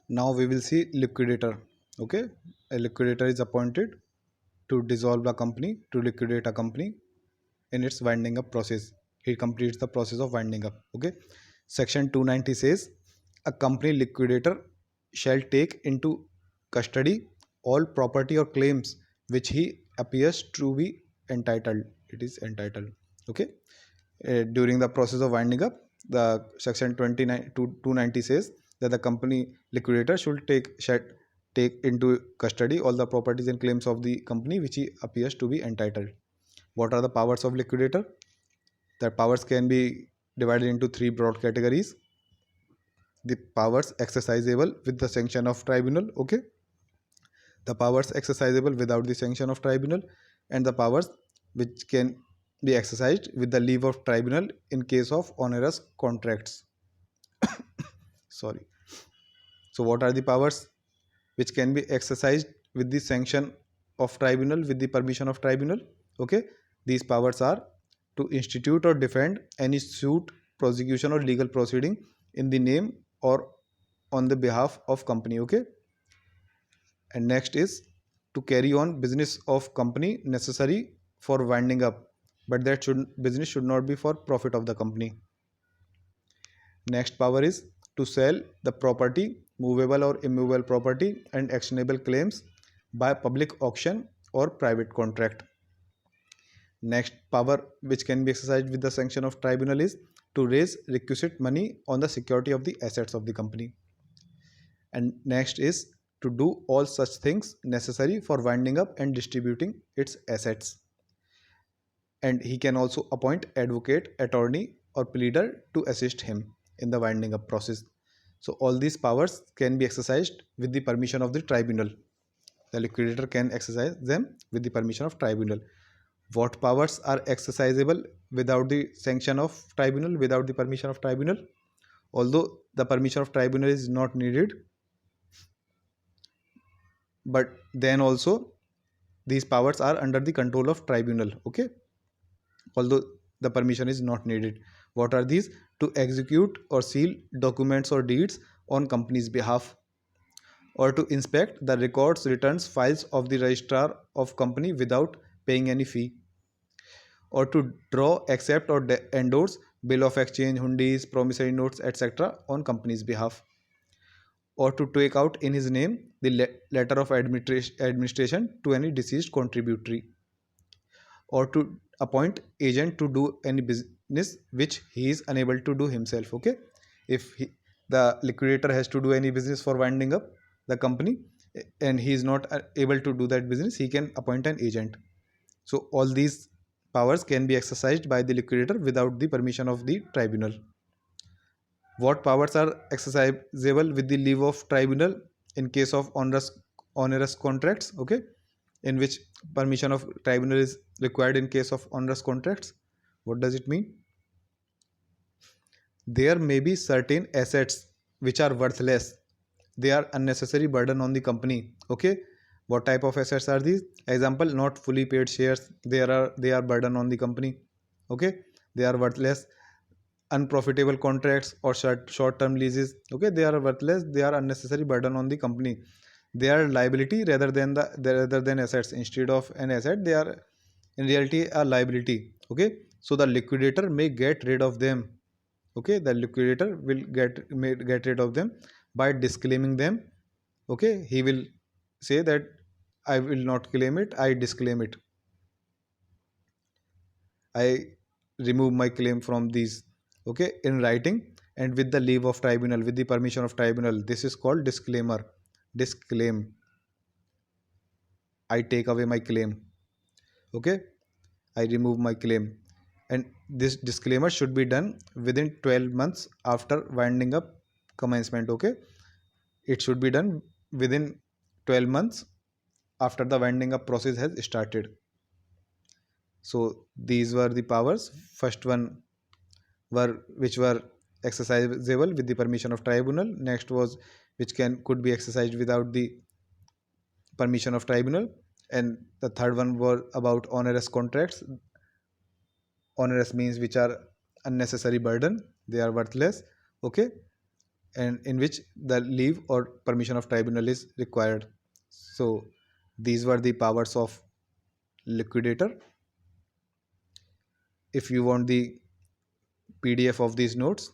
Now we will see liquidator. Okay, a liquidator is appointed to dissolve a company, to liquidate a company in its winding up process. He completes the process of winding up. Okay, section 290 says a company liquidator shall take into custody all property or claims which he appears to be entitled. It is entitled. Okay, during the process of winding up, the section 29 to 290 says that the company liquidator should take into custody all the properties and claims of the company which he appears to be entitled. What are the powers of liquidator? The powers can be divided into three broad categories. The powers exercisable with the sanction of tribunal, okay, the powers exercisable without the sanction of tribunal, and the powers which can be exercised with the leave of tribunal in case of onerous contracts. Sorry. So what are the powers which can be exercised with the sanction of tribunal, with the permission of tribunal? Okay, these powers are to institute or defend any suit, prosecution or legal proceeding in the name or on the behalf of company. Okay, and next is to carry on business of company necessary for winding up, but that business should not be for profit of the company. Next power is to sell the property, movable or immovable property and actionable claims by public auction or private contract. Next power which can be exercised with the sanction of tribunal is to raise requisite money on the security of the assets of the company. And next is to do all such things necessary for winding up and distributing its assets. And he can also appoint advocate, attorney or pleader to assist him in the winding up process. So all these powers can be exercised with the permission of the tribunal. The liquidator can exercise them with the permission of tribunal. What powers are exercisable without the sanction of tribunal, without the permission of tribunal? Although the permission of tribunal is not needed, but then also these powers are under the control of tribunal. Okay, although the permission is not needed. What are these? To execute or seal documents or deeds on company's behalf, or to inspect the records, returns, files of the registrar of company without paying any fee, or to draw, accept or endorse bill of exchange, hundis, promissory notes, etc. on company's behalf, or to take out in his name the letter of administration to any deceased contributory, or to appoint agent to do any business which he is unable to do himself. Okay, if the liquidator has to do any business for winding up the company and he is not able to do that business, he can appoint an agent. So all these powers can be exercised by the liquidator without the permission of the tribunal. What powers are exercisable with the leave of tribunal in case of onerous contracts? Okay, in which permission of tribunal is required in case of onerous contracts. What does it mean? There may be certain assets which are worthless, they are unnecessary burden on the company. Okay, what type of assets are these? Example, not fully paid shares, they are burden on the company. Okay, they are worthless. Unprofitable contracts or short term leases, okay, they are worthless, they are unnecessary burden on the company. They are liability rather than assets. Instead of an asset, they are in reality a liability. Okay, so the liquidator may get rid of them. Okay, the liquidator will may get rid of them by disclaiming them. Okay, he will say that I will not claim it, I disclaim it, I remove my claim from these. Okay, in writing and with the leave of tribunal, with the permission of tribunal. This is called disclaimer. Disclaim. I take away my claim. Okay, I remove my claim. And this disclaimer should be done within 12 months after winding up commencement. Okay, it should be done within 12 months after the winding up process has started. So these were the powers. First one were which were exercisable with the permission of tribunal. Next was which could be exercised without the permission of tribunal, and the third one were about onerous contracts. Onerous means which are unnecessary burden, they are worthless. Okay, and in which the leave or permission of tribunal is required. So these were the powers of liquidator. If you want the PDF of these notes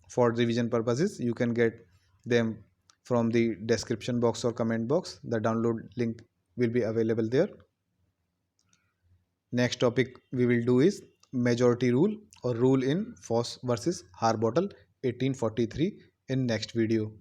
for revision purposes, you can get them from the description box or comment box. The download link will be available there. Next topic we will do is majority rule or rule in Foss versus Harbottle 1843 in next video.